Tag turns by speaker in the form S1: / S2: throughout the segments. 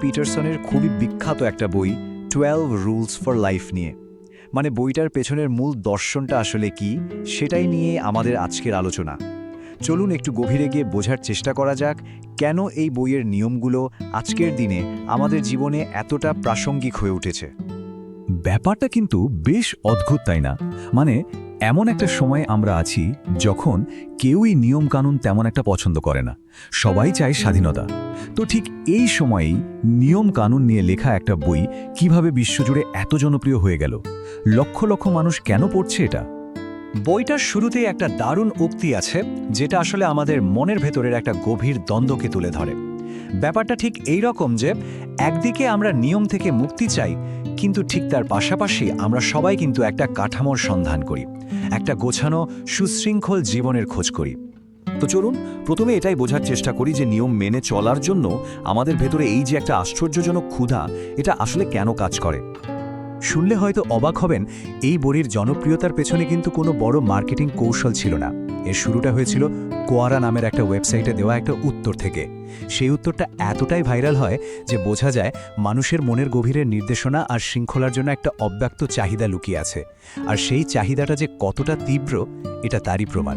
S1: পিটারসনের খুবই বিখ্যাত একটা বই 12 রুলস ফর লাইফ নিয়ে। মানে বইটার পেছনের মূল দর্শনটা আসলে কি, সেটাই নিয়ে আমাদের আজকের আলোচনা। চলুন একটু গভীরে গিয়ে বোঝার চেষ্টা করা যাক কেন এই বইয়ের নিয়মগুলো আজকের দিনে আমাদের জীবনে এতটা প্রাসঙ্গিক হয়ে উঠেছে।
S2: ব্যাপারটা কিন্তু বেশ অদ্ভুত, তাই না? মানে এমন একটা সময় আমরা আছি যখন কেউই নিয়মকানুন তেমন একটা পছন্দ করে না, সবাই চায় স্বাধীনতা। তো ঠিক এই সময়েই নিয়মকানুন নিয়ে লেখা একটা বই কিভাবে বিশ্বজুড়ে এত জনপ্রিয় হয়ে গেল? লক্ষ লক্ষ মানুষ কেন পড়ছে এটা?
S1: বইটার শুরুতেই একটা দারুণ উক্তি আছে, যেটা আসলে আমাদের মনের ভেতরের একটা গভীর দ্বন্দ্বকে তুলে ধরে। ব্যাপারটা ঠিক এই রকম যে একদিকে আমরা নিয়ম থেকে মুক্তি চাই, কিন্তু ঠিক তার পাশাপাশি আমরা সবাই কিন্তু একটা কাঠামোর সন্ধান করি, একটা গোছানো সুশৃঙ্খল জীবনের খোঁজ করি।
S2: তো চলুন প্রথমে এটাই বোঝার চেষ্টা করি যে নিয়ম মেনে চলার জন্য আমাদের ভেতরে এই যে একটা আশ্চর্যজনক ক্ষুধা, এটা আসলে কেন কাজ করে।
S1: শুনলে হয়তো অবাক হবেন, এই বইয়ের জনপ্রিয়তার পেছনে কিন্তু কোনো বড় মার্কেটিং কৌশল ছিল না। এর শুরুটা হয়েছিল কোয়ারা নামের একটা ওয়েবসাইটে দেওয়া একটা উত্তর থেকে। সেই উত্তরটা এতটাই ভাইরাল হয় যে বোঝা যায় মানুষের মনের গভীরের নির্দেশনা আর শৃঙ্খলার জন্য একটা অব্যক্ত চাহিদা লুকিয়ে আছে। আর সেই চাহিদাটা যে কতটা তীব্র, এটা তারই প্রমাণ।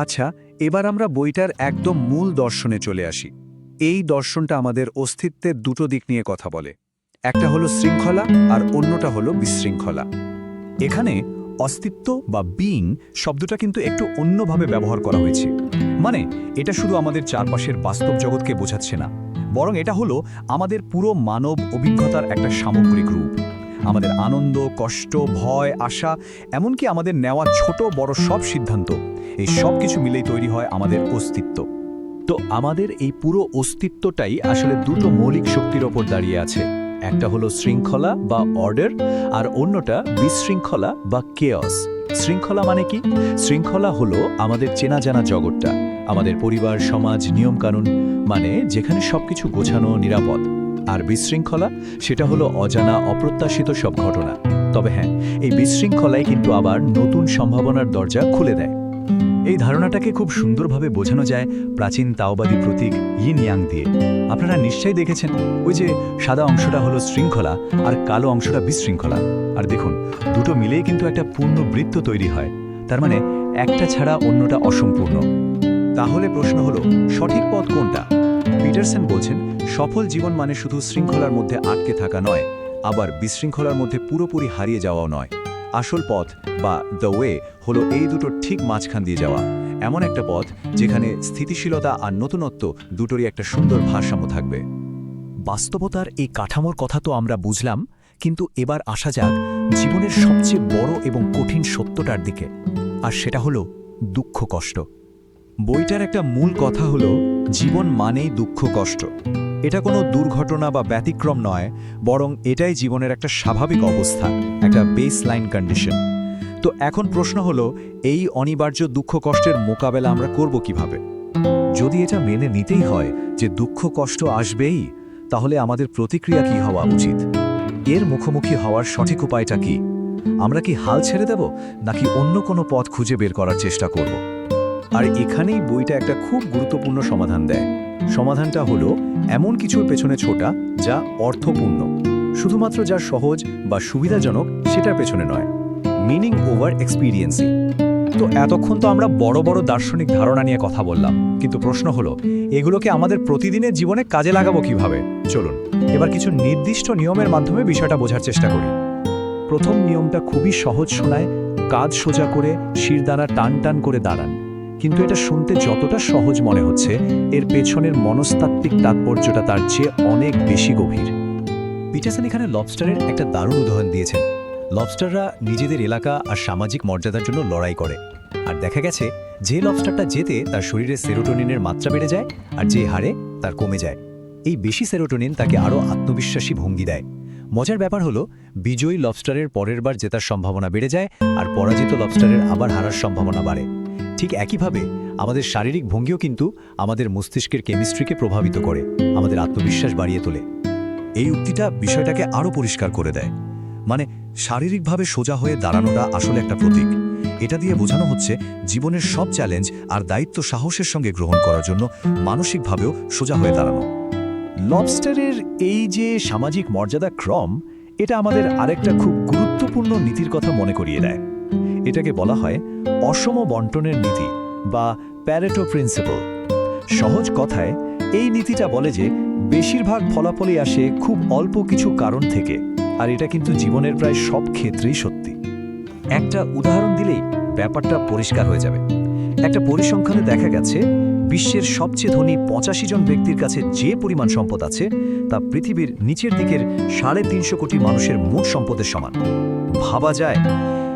S1: আচ্ছা, এবার আমরা বইটার একদম মূল দর্শনে চলে আসি। এই দর্শনটা আমাদের অস্তিত্বের দুটো দিক নিয়ে কথা বলে। একটা হলো শৃঙ্খলা আর অন্যটা হলো বিশৃঙ্খলা।
S2: এখানে অস্তিত্ব বা বিইং শব্দটা কিন্তু একটু অন্যভাবে ব্যবহার করা হয়েছে। মানে এটা শুধু আমাদের চারপাশের বাস্তব জগৎকে বোঝাচ্ছে না, বরং এটা হলো আমাদের পুরো মানব অভিজ্ঞতার একটা সামগ্রিক রূপ। আমাদের আনন্দ, কষ্ট, ভয়, আশা, এমনকি আমাদের নেওয়া ছোট বড় সব সিদ্ধান্ত, এই সব কিছু মিলেই তৈরি হয় আমাদের অস্তিত্ব। তো আমাদের এই পুরো অস্তিত্বটাই আসলে দুটো মৌলিক শক্তির ওপর দাঁড়িয়ে আছে। একটা হলো শৃঙ্খলা বা অর্ডার, আর অন্যটা বিশৃঙ্খলা বা কেয়স। শৃঙ্খলা মানে কি? শৃঙ্খলা হলো আমাদের চেনা জানা জগৎটা, আমাদের পরিবার, সমাজ, নিয়মকানুন, মানে যেখানে সবকিছু গোছানো, নিরাপদ। আর বিশৃঙ্খলা, সেটা হলো অজানা, অপ্রত্যাশিত সব ঘটনা। তবে হ্যাঁ, এই বিশৃঙ্খলাই কিন্তু আবার নতুন সম্ভাবনার দরজা খুলে দেয়। এই ধারণাটাকে খুব সুন্দরভাবে বোঝানো যায় প্রাচীন তাওবাদী প্রতীক ইন ইয়াং দিয়ে। আপনারা নিশ্চয়ই দেখেছেন, ওই যে সাদা অংশটা হলো শৃঙ্খলা আর কালো অংশটা বিশৃঙ্খলা। আর দেখুন, দুটো মিলেই কিন্তু একটা পূর্ণ বৃত্ত তৈরি হয়। তার মানে একটা ছাড়া অন্যটা অসম্পূর্ণ।
S1: তাহলে প্রশ্ন হলো, সঠিক পথ কোনটা? পিটারসন বলছেন, সফল জীবন মানে শুধু শৃঙ্খলার মধ্যে আটকে থাকা নয়, আবার বিশৃঙ্খলার মধ্যে পুরোপুরি হারিয়ে যাওয়াও নয়। আসল পথ বা দ্য ওয়ে হলো এই দুটোর ঠিক মাঝখান দিয়ে যাওয়া, এমন একটা পথ যেখানে স্থিতিশীলতা আর নতুনত্ব দুটোরই একটা সুন্দর ভারসাম্য থাকবে।
S2: বাস্তবতার এই কাঠামোর কথা তো আমরা বুঝলাম, কিন্তু এবার আসা যাক জীবনের সবচেয়ে বড় এবং কঠিন সত্যটার দিকে, আর সেটা হলো দুঃখ কষ্ট।
S1: বইটার একটা মূল কথা হলো, জীবন মানেই দুঃখ কষ্ট। এটা কোনো দুর্ঘটনা বা ব্যতিক্রম নয়, বরং এটাই জীবনের একটা স্বাভাবিক অবস্থা, একটা বেসলাইন কন্ডিশন। তো এখন প্রশ্ন হলো, এই অনিবার্য দুঃখ কষ্টের মোকাবেলা আমরা করব কিভাবে? যদি এটা মেনে নিতেই হয় যে দুঃখ কষ্ট আসবেই, তাহলে আমাদের প্রতিক্রিয়া কি হওয়া উচিত? এর মুখোমুখি হওয়ার সঠিক উপায়টা কি? আমরা কি হাল ছেড়ে দেব, নাকি অন্য কোনো পথ খুঁজে বের করার চেষ্টা করব? আর এখানেই বইটা একটা খুব গুরুত্বপূর্ণ সমাধান দেয়। সমাধানটা হলো এমন কিছুর পেছনে ছোটা যা অর্থপূর্ণ, শুধুমাত্র যা সহজ বা সুবিধাজনক সেটার পেছনে নয়। Meaning over experiencing. তো এতক্ষণ তো আমরা বড় বড় দার্শনিক ধারণা নিয়ে কথা বললাম, কিন্তু প্রশ্ন হলো, এগুলোকে আমাদের প্রতিদিনের জীবনে কাজে লাগাবো কিভাবে? চলুন এবার কিছু নির্দিষ্ট নিয়মের মাধ্যমে বিষয়টা বোঝার চেষ্টা করি। প্রথম নিয়মটা খুবই সহজ শোনায়, কাঁধ সোজা করে শিরদাঁড়া টান টান করে দাঁড়ান। কিন্তু এটা শুনতে যতটা সহজ মনে হচ্ছে, এর পেছনের মনস্তাত্ত্বিক তাৎপর্যটা তার চেয়ে অনেক বেশি গভীর। পিটারসন এখানে লবস্টারের একটা দারুণ উদাহরণ দিয়েছেন। লবস্টাররা নিজেদের এলাকা আর সামাজিক মর্যাদার জন্য লড়াই করে, আর দেখা গেছে যে লবস্টারটা জেতে তার শরীরে সেরোটোনিনের মাত্রা বেড়ে যায়, আর যে হারে তার কমে যায়। এই বেশি সেরোটোনিন তাকে আরও আত্মবিশ্বাসী ভঙ্গি দেয়। মজার ব্যাপার হলো, বিজয়ী লবস্টারের পরের বার জেতার সম্ভাবনা বেড়ে যায়, আর পরাজিত লবস্টারের আবার হারার সম্ভাবনা বাড়ে। ঠিক একইভাবে আমাদের শারীরিক ভঙ্গিও কিন্তু আমাদের মস্তিষ্কের কেমিস্ট্রিকে প্রভাবিত করে, আমাদের আত্মবিশ্বাস বাড়িয়ে তোলে। এই উক্তিটা বিষয়টাকে আরও পরিষ্কার করে দেয়। মানে শারীরিকভাবে সোজা হয়ে দাঁড়ানোটা আসলে একটা প্রতীক। এটা দিয়ে বোঝানো হচ্ছে জীবনের সব চ্যালেঞ্জ আর দায়িত্ব সাহসের সঙ্গে গ্রহণ করার জন্য মানসিকভাবেও সোজা হয়ে দাঁড়ানো। লবস্টারের
S2: এই যে সামাজিক মর্যাদা ক্রম, এটা আমাদের আরেকটা খুব গুরুত্বপূর্ণ নীতির কথা মনে করিয়ে দেয়। এটাকে বলা হয় অসম বন্টনের নীতি বা প্যারেটো প্রিন্সিপাল। সহজ কথায় এই নীতিটা বলে যে বেশিরভাগ ফলাফলই আসে খুব অল্প কিছু কারণ থেকে, আর এটা কিন্তু জীবনের প্রায় সব ক্ষেত্রেই সত্যি। একটা উদাহরণ দিলেই ব্যাপারটা পরিষ্কার হয়ে যাবে। একটা পরিসংখ্যানে দেখা গেছে বিশ্বের সবচেয়ে ধনী 85 জন ব্যক্তির কাছে যে পরিমাণ সম্পদ আছে তা পৃথিবীর নিচের দিকের 350 কোটি মানুষের মোট সম্পদের সমান। ভাবা যায়,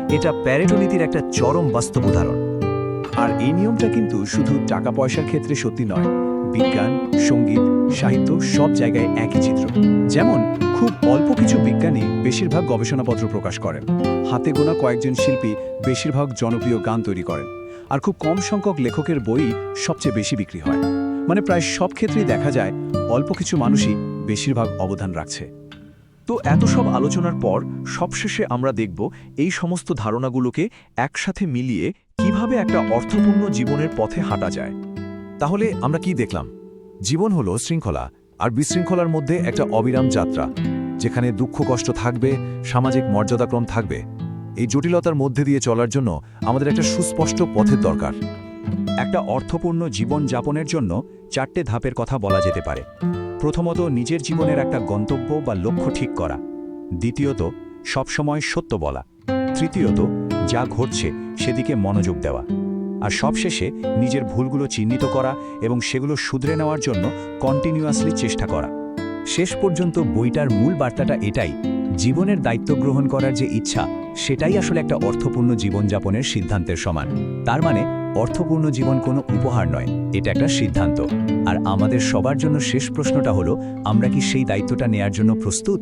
S2: এটা প্যারেটো নীতির একটা চরম বাস্তব উদাহরণ। আর এই নিয়মটা কিন্তু শুধু টাকা পয়সার ক্ষেত্রে সত্যি নয়, বিজ্ঞান, সঙ্গীত, সাহিত্য সব জায়গায় একই চিত্র। যেমন খুব অল্প কিছু বিজ্ঞানী বেশিরভাগ গবেষণাপত্র প্রকাশ করেন, হাতে গোনা কয়েকজন শিল্পী বেশিরভাগ জনপ্রিয় গান তৈরি করেন, আর খুব কম সংখ্যক লেখকের বই সবচেয়ে বেশি বিক্রি হয়। মানে প্রায় সব ক্ষেত্রেই দেখা যায় অল্প কিছু মানুষই বেশিরভাগ অবদান রাখছে। তো এত সব আলোচনার পর সবশেষে আমরা দেখব এই সমস্ত ধারণাগুলোকে একসাথে মিলিয়ে কিভাবে একটা অর্থপূর্ণ জীবনের পথে হাঁটা যায়। তাহলে আমরা কি দেখলাম? জীবন হলো শৃঙ্খলা, আর বিশৃঙ্খলার মধ্যে একটা অবিরাম যাত্রা, যেখানে দুঃখ কষ্ট থাকবে, সামাজিক মর্যাদাক্রম থাকবে। এই জটিলতার মধ্যে দিয়ে চলার জন্য আমাদের একটা সুস্পষ্ট পথের দরকার। একটা অর্থপূর্ণ জীবন যাপনের জন্য 4টে ধাপের কথা বলা যেতে পারে। প্রথমত, নিজের জীবনের একটা গন্তব্য বা লক্ষ্য ঠিক করা। দ্বিতীয়ত, সবসময় সত্য বলা। তৃতীয়ত, যা ঘটছে সেদিকে মনোযোগ দেওয়া। আর সবশেষে নিজের ভুলগুলো চিহ্নিত করা এবং সেগুলো শুধরে নেওয়ার জন্য কন্টিনিউয়াসলি চেষ্টা করা। শেষ পর্যন্ত বইটার মূল বার্তাটা এটাই, জীবনের দায়িত্ব গ্রহণ করার যে ইচ্ছা, সেটাই আসলে একটা অর্থপূর্ণ জীবনযাপনের সিদ্ধান্তের সমান। তার মানে অর্থপূর্ণ জীবন কোনো উপহার নয়, এটা একটা সিদ্ধান্ত। আর আমাদের সবার জন্য শেষ প্রশ্নটা হলো, আমরা কি সেই দায়িত্বটা নেয়ার জন্য প্রস্তুত?